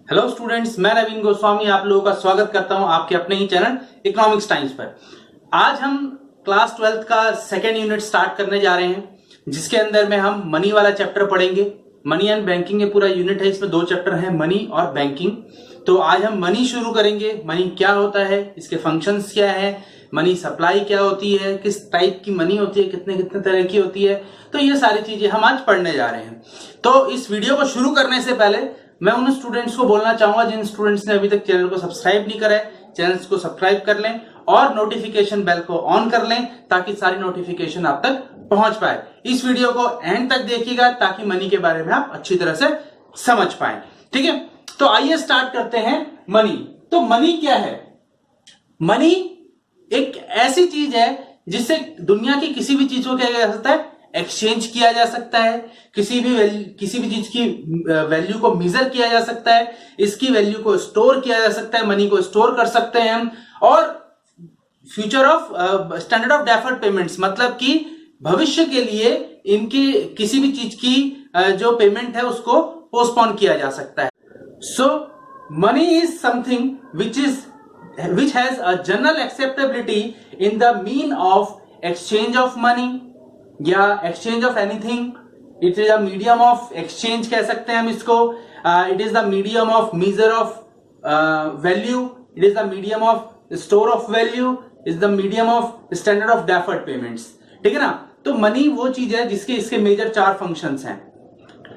Hello students, मैं नवीन गोस्वामी आप लोगों का स्वागत करता हूं आपके अपने ही चैनल इकोनॉमिक्स टाइम्स पर। आज हम क्लास 12th का सेकेंड यूनिट स्टार्ट करने जा रहे हैं, जिसके अंदर में हम मनी वाला चैप्टर पढ़ेंगे। मनी एंड बैंकिंग ये पूरा यूनिट है, इसमें दो चैप्टर हैं, मनी और बैंकिंग। तो आज हम मनी शुरू करेंगे। मनी क्या होता है, इसके फंक्शंस क्या है, मनी सप्लाई क्या होती है, किस टाइप की मनी होती है, कितने कितने तरह की होती है, तो ये सारी चीजें हम आज पढ़ने जा रहे हैं। तो इस वीडियो को शुरू करने से पहले मैं उन स्टूडेंट्स को बोलना चाहूंगा जिन स्टूडेंट्स ने अभी तक चैनल को सब्सक्राइब नहीं करा है, चैनल को सब्सक्राइब कर लें और नोटिफिकेशन बेल को ऑन कर लें ताकि सारी नोटिफिकेशन आप तक पहुंच पाए। इस वीडियो को एंड तक देखिएगा ताकि मनी के बारे में आप अच्छी तरह से समझ पाए। ठीक है, तो आइए स्टार्ट करते हैं। मनी, तो मनी क्या है? मनी एक ऐसी चीज है जिससे दुनिया की किसी भी चीज को क्या जा सकता है, एक्सचेंज किया जा सकता है। किसी भी चीज की वैल्यू को मेजर किया जा सकता है, इसकी वैल्यू को स्टोर किया जा सकता है, मनी को स्टोर कर सकते हैं हम। और future of standard of deferred payments, मतलब कि भविष्य के लिए इनकी किसी भी चीज की जो पेमेंट है उसको पोस्टपोन किया जा सकता है। So money is something which has a general acceptability in the mean of exchange of money या exchange of anything. It is a medium of exchange कह सकते हैं हम इसको। It is the medium of measure of value. It is the medium of store of value. It is the medium of standard of deferred payments. ठीक है ना? तो money वो चीज है जिसके इसके मेजर चार फंक्शंस हैं।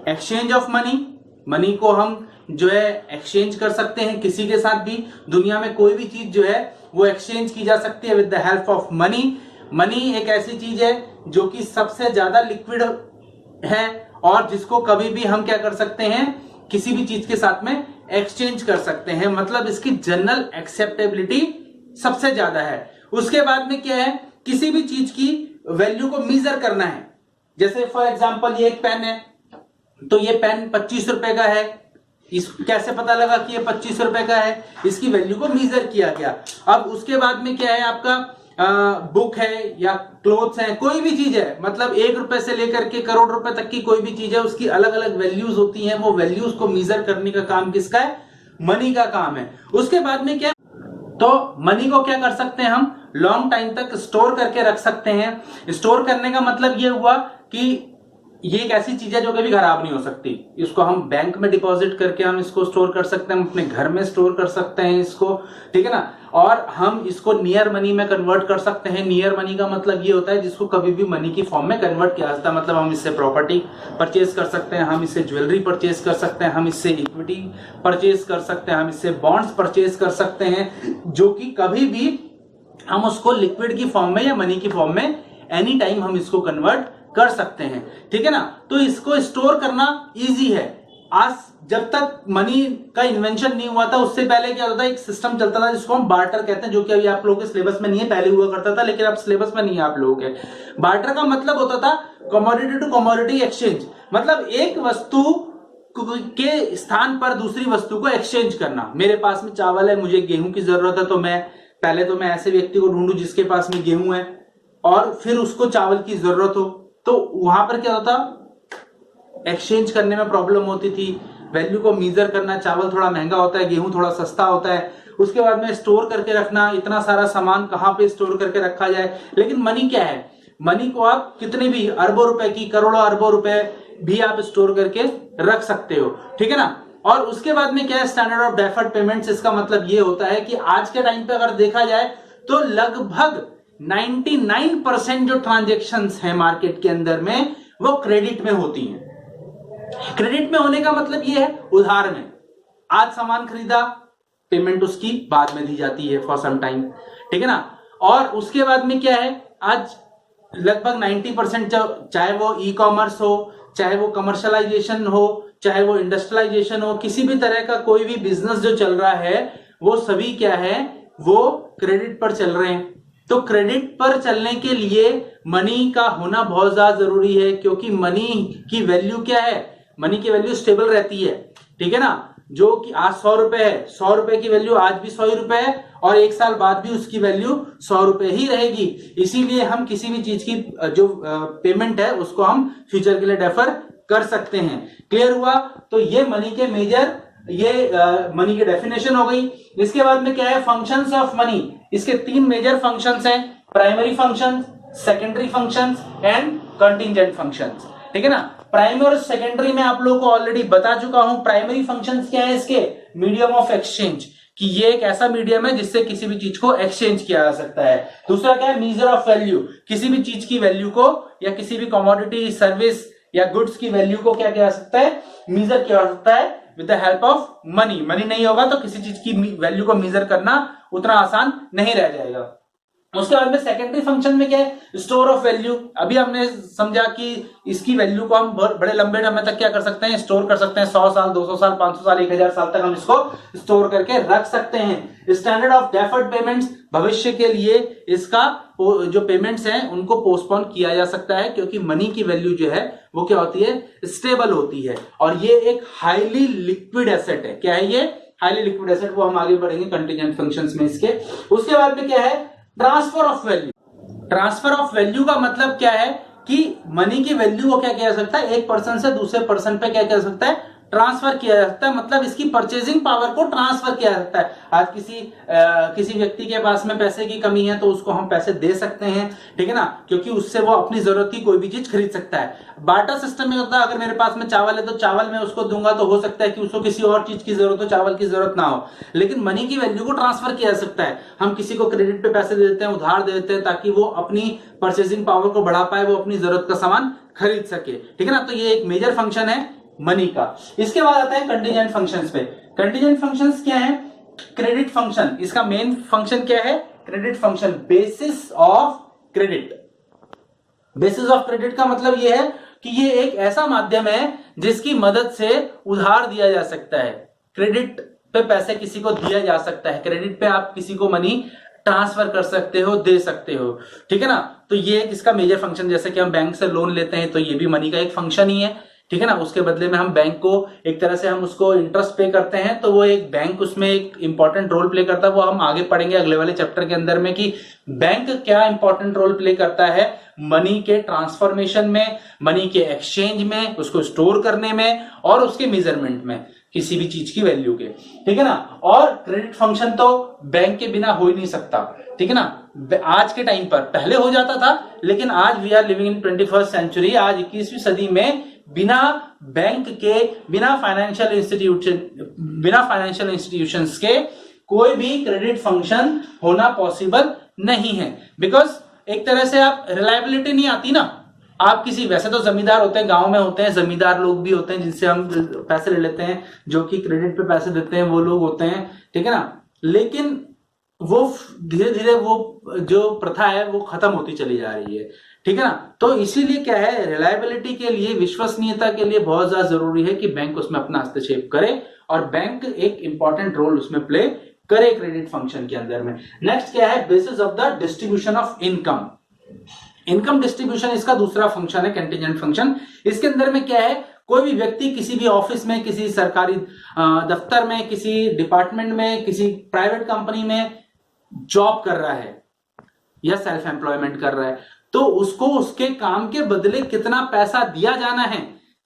एक्सचेंज ऑफ मनी, मनी को हम जो है एक्सचेंज कर सकते हैं किसी के साथ भी। दुनिया में कोई भी चीज जो है वो एक्सचेंज की जा सकती है with the help of money. Money एक ऐसी चीज है जो कि सबसे ज्यादा लिक्विड है और जिसको कभी भी हम क्या कर सकते हैं, किसी भी चीज के साथ में एक्सचेंज कर सकते हैं। मतलब इसकी जनरल एक्सेप्टेबिलिटी सबसे ज्यादा है। उसके बाद में क्या है, किसी भी चीज की वैल्यू को मेजर करना है। जैसे फॉर एग्जाम्पल ये एक पेन है, तो ये पेन 25 रुपए का है। इस कैसे पता लगा कि ये 25 रुपए का है? इसकी वैल्यू को मेजर किया गया। अब उसके बाद में क्या है, आपका बुक है या क्लोथ्स है, कोई भी चीज है, मतलब 1 रुपए से लेकर के करोड़ रुपए तक की कोई भी चीज है, उसकी अलग अलग वैल्यूज होती हैं। वो वैल्यूज को मेजर करने का काम किसका है? मनी का काम है। उसके बाद में क्या, तो मनी को क्या कर सकते हैं हम, लॉन्ग टाइम तक स्टोर करके रख सकते हैं। स्टोर करने का मतलब ये हुआ कि ये एक ऐसी चीज है जो कभी खराब नहीं हो सकती। इसको हम बैंक में डिपॉजिट करके हम इसको स्टोर कर सकते हैं, हम अपने घर में स्टोर कर सकते हैं इसको, ठीक है ना। और हम इसको नियर मनी में कन्वर्ट कर सकते हैं। नियर मनी का मतलब ये होता है जिसको कभी भी मनी की फॉर्म में कन्वर्ट किया जाता है। मतलब हम इससे प्रॉपर्टी परचेज कर सकते हैं, हम इससे ज्वेलरी परचेज कर सकते हैं, हम इससे इक्विटी परचेज कर सकते हैं, हम इससे बॉन्ड्स परचेज कर सकते हैं, जो कि कभी भी हम उसको लिक्विड की फॉर्म में या मनी की फॉर्म में एनी टाइम हम इसको कन्वर्ट कर सकते हैं। ठीक है ना। तो इसको स्टोर करना इजी है। आज जब तक मनी का इन्वेंशन नहीं हुआ था उससे पहले क्या होता था, एक सिस्टम चलता था जिसको हम बार्टर कहते हैं, जो कि अभी आप लोगों के सिलेबस में नहीं है, पहले हुआ करता था लेकिन अब सिलेबस में नहीं है आप लोगों के। बार्टर का मतलब होता था कमोडिटी टू कमोडिटी एक्सचेंज, मतलब एक वस्तु के स्थान पर दूसरी वस्तु को एक्सचेंज करना। मेरे पास में चावल है, मुझे गेहूं की जरूरत है, तो मैं ऐसे व्यक्ति को ढूंढूं जिसके पास में गेहूं है और फिर उसको चावल की जरूरत हो, तो वहां पर क्या होता, एक्सचेंज करने में प्रॉब्लम होती थी। वैल्यू को मेजर करना, चावल थोड़ा महंगा होता है, गेहूं थोड़ा सस्ता होता है। उसके बाद में स्टोर करके रखना, इतना सारा सामान कहां पे स्टोर करके रखा जाए। लेकिन मनी क्या है, मनी को आप कितने भी अरबों रुपए की, करोड़ों अरबों रुपए भी आप स्टोर करके रख सकते हो। ठीक है ना। और उसके बाद में क्या है, स्टैंडर्ड ऑफ डेफर्ड पेमेंट्स। इसका मतलब ये होता है कि आज के टाइम पे अगर देखा जाए तो लगभग 99% जो ट्रांजैक्शंस हैं मार्केट के अंदर में वो क्रेडिट में होती हैं। क्रेडिट में होने का मतलब ये है, उधार में आज सामान खरीदा, पेमेंट उसकी बाद में दी जाती है फॉर सम टाइम। ठीक है ना। और उसके बाद में क्या है, आज लगभग 90% चाहे वो ई कॉमर्स हो, चाहे वो कमर्शलाइजेशन हो, चाहे वो इंडस्ट्रियलाइजेशन हो, किसी भी तरह का कोई भी बिजनेस जो चल रहा है वो सभी क्या है, वो क्रेडिट पर चल रहे हैं। तो क्रेडिट पर चलने के लिए मनी का होना बहुत ज्यादा जरूरी है, क्योंकि मनी की वैल्यू क्या है, मनी की वैल्यू स्टेबल रहती है। ठीक है ना। जो कि आज 100 रुपए है, 100 रुपए की वैल्यू आज भी 100 रुपए है और एक साल बाद भी उसकी वैल्यू 100 रुपए ही रहेगी। इसीलिए हम किसी भी चीज की जो पेमेंट है उसको हम फ्यूचर के लिए डेफर कर सकते हैं। क्लियर हुआ। तो ये मनी के मेजर ये मनी की डेफिनेशन हो गई। इसके बाद में क्या है, फंक्शंस ऑफ मनी। इसके 3 मेजर फंक्शंस हैं, primary functions, secondary functions and contingent functions. ठीक है ना। प्राइमरी और सेकेंडरी में आप लोगों को ऑलरेडी बता चुका हूं। प्राइमरी फंक्शंस क्या है इसके, मीडियम ऑफ एक्सचेंज, कि ये एक ऐसा मीडियम है जिससे किसी भी चीज को एक्सचेंज किया जा सकता है। दूसरा क्या है, मीजर ऑफ वैल्यू, किसी भी चीज की वैल्यू को या किसी भी कमोडिटी, सर्विस या गुड्स की वैल्यू को क्या किया जा सकता है, मीजर किया जा सकता है with the help of money. Money नहीं होगा तो किसी चीज की वैल्यू को मीजर करना उतना आसान नहीं रह जाएगा। उसके बाद में सेकेंडरी फंक्शन में क्या है, स्टोर ऑफ वैल्यू। अभी हमने समझा कि इसकी वैल्यू को हम बड़े लंबे समय तक क्या कर सकते हैं, स्टोर कर सकते हैं। 100 साल, 200 साल, 500 साल, 1000 साल तक हम इसको स्टोर करके रख सकते हैं। स्टैंडर्ड ऑफ डेफर्ड पेमेंट्स, भविष्य के लिए इसका जो पेमेंट्स हैं उनको पोस्टपोन किया जा सकता है, क्योंकि मनी की वैल्यू जो है वो क्या होती है, स्टेबल होती है। और ये एक हाईली लिक्विड एसेट है। क्या है ये, हाईली लिक्विड एसेट। वो हम आगे बढ़ेंगे कंटीजेंट फंक्शंस में इसके। उसके बाद में क्या है, transfer of value. Transfer of value का मतलब क्या है कि मनी की वैल्यू को क्या किया जा सकता है, एक पर्सन से दूसरे पर्सन पे क्या किया जा सकता है, ट्रांसफर किया जा सकता है। मतलब इसकी परचेजिंग पावर को ट्रांसफर किया जा सकता है। आज किसी व्यक्ति के पास में पैसे की कमी है तो उसको हम पैसे दे सकते हैं, ठीक है ना, क्योंकि उससे वो अपनी जरूरत की कोई भी चीज खरीद सकता है। बार्टर सिस्टम में होता है, अगर मेरे पास में चावल है तो चावल मैं उसको दूंगा तो हो सकता है कि उसको किसी और चीज की जरूरत हो, चावल की जरूरत ना हो। लेकिन मनी की वैल्यू को ट्रांसफर किया जा सकता है। हम किसी को क्रेडिट पे पैसे दे देते हैं, उधार दे देते हैं, ताकि वो अपनी परचेजिंग पावर को बढ़ा पाए, वो अपनी जरूरत का सामान खरीद सके। ठीक है ना। तो ये एक मेजर फंक्शन है मनी का। इसके बाद आता है कंटीजेंट फंक्शंस पे। कंटीजेंट फंक्शंस क्या है, क्रेडिट फंक्शन। इसका मेन फंक्शन क्या है, credit function, basis of credit. Basis of credit का मतलब यह है कि ये एक ऐसा माध्यम है जिसकी मदद से उधार दिया जा सकता है। क्रेडिट पे पैसे किसी को दिया जा सकता है, क्रेडिट पे आप किसी को मनी ट्रांसफर कर सकते हो, दे सकते हो। ठीक है ना। तो ये इसका मेजर फंक्शन, जैसे कि हम बैंक से लोन लेते हैं तो ये भी मनी का एक फंक्शन ही है। ठीक है ना। उसके बदले में हम बैंक को एक तरह से हम उसको इंटरेस्ट पे करते हैं, तो वो एक बैंक उसमें एक इंपॉर्टेंट रोल प्ले करता है। वो हम आगे पढ़ेंगे अगले वाले चैप्टर के अंदर में कि बैंक क्या इंपॉर्टेंट रोल प्ले करता है मनी के ट्रांसफॉर्मेशन में, मनी के एक्सचेंज में, उसको स्टोर करने में और उसके मेजरमेंट में, किसी भी चीज की वैल्यू के। ठीक है ना। और क्रेडिट फंक्शन तो बैंक के बिना हो ही नहीं सकता। ठीक है ना। आज के टाइम पर, पहले हो जाता था, लेकिन आज we are living in 21st century. आज 21वीं सदी में बिना बैंक के, बिना फाइनेंशियल इंस्टीट्यूशंस के कोई भी क्रेडिट फंक्शन होना पॉसिबल नहीं है। बिकॉज एक तरह से आप रिलायबिलिटी नहीं आती ना। आप किसी, वैसे तो जमींदार होते हैं, गांव में होते हैं, जमींदार लोग भी होते हैं जिनसे हम पैसे ले लेते हैं, जो कि क्रेडिट पे पैसे देते हैं, वो लोग होते हैं। ठीक है ना। लेकिन वो धीरे धीरे वो जो प्रथा है वो खत्म होती चली जा रही है। ठीक है ना। तो इसीलिए क्या है, रिलायबिलिटी के लिए, विश्वसनीयता के लिए बहुत ज्यादा जरूरी है कि बैंक उसमें अपना हस्तक्षेप करे और बैंक एक इंपॉर्टेंट रोल उसमें प्ले करे क्रेडिट फंक्शन के अंदर में। नेक्स्ट क्या है, basis of the distribution of income. Income distribution इसका दूसरा फंक्शन है, कंटीजेंट फंक्शन। इसके अंदर में क्या है, कोई भी व्यक्ति किसी भी ऑफिस में, किसी सरकारी दफ्तर में, किसी डिपार्टमेंट में, किसी प्राइवेट कंपनी में जॉब कर रहा है या सेल्फ एम्प्लॉयमेंट कर रहा है, तो उसको उसके काम के बदले कितना पैसा दिया जाना है,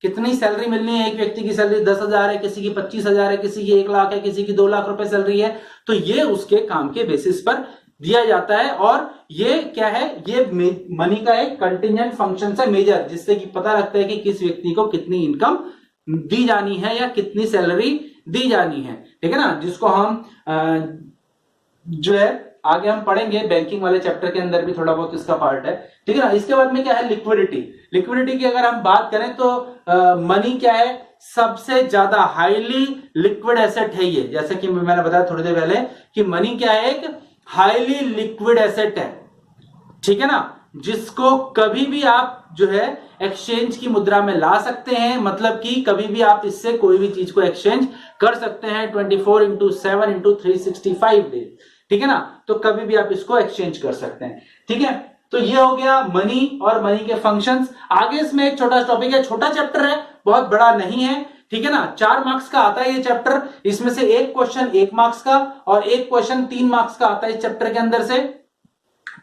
कितनी सैलरी मिलनी है। एक व्यक्ति की सैलरी 10,000 है, किसी की 25,000 है, किसी की 1 लाख है, किसी की 2 लाख रुपए सैलरी है, तो ये उसके काम के बेसिस पर दिया जाता है। और ये क्या है, ये मनी का एक कंटीजेंट फंक्शन है मेजर, जिससे कि पता लगता है कि किस व्यक्ति को कितनी इनकम दी जानी है या कितनी सैलरी दी जानी है। ठीक है ना। जिसको हम जो है आगे हम पढ़ेंगे, बैंकिंग वाले चैप्टर के अंदर भी थोड़ा बहुत इसका पार्ट है। ठीक है ना। इसके बाद में क्या है, लिक्विडिटी। लिक्विडिटी की अगर हम बात करें तो मनी क्या है, सबसे ज्यादा हाईली लिक्विड एसेट है ये। जैसे कि मैंने बताया थोड़ी देर पहले कि मनी क्या है, एक हाईली लिक्विड एसेट है। ठीक है ना। जिसको कभी भी आप जो है एक्सचेंज की मुद्रा में ला सकते हैं, मतलब कि कभी भी आप इससे कोई भी चीज को एक्सचेंज कर सकते हैं 24/7/365 डेज। ठीक है ना। तो कभी भी आप इसको एक्सचेंज कर सकते हैं। ठीक है। तो ये हो गया मनी और मनी के फंक्शंस। आगे इसमें एक छोटा टॉपिक है, छोटा चैप्टर है, बहुत बड़ा नहीं है। ठीक है ना। 4 मार्क्स का आता है ये चैप्टर। इसमें से एक क्वेश्चन 1 मार्क्स का और एक क्वेश्चन 3 मार्क्स का आता है इस चैप्टर के अंदर से।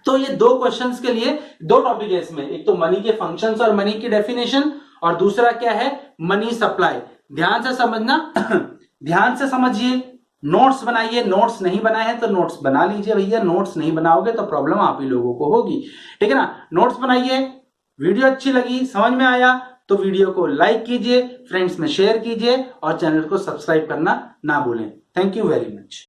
तो ये 2 क्वेश्चंस के लिए 2 टॉपिक है इसमें, एक तो मनी के फंक्शंस और मनी की डेफिनेशन, और दूसरा क्या है, मनी सप्लाई। ध्यान से समझना ध्यान से समझिए, नोट्स बनाइए। नोट्स नहीं बनाए हैं तो नोट्स बना लीजिए भैया, नोट्स नहीं बनाओगे तो प्रॉब्लम आप ही लोगों को होगी, ठीक है ना। नोट्स बनाइए। वीडियो अच्छी लगी, समझ में आया तो वीडियो को लाइक कीजिए, फ्रेंड्स में शेयर कीजिए और चैनल को सब्सक्राइब करना ना भूलें। Thank you very much.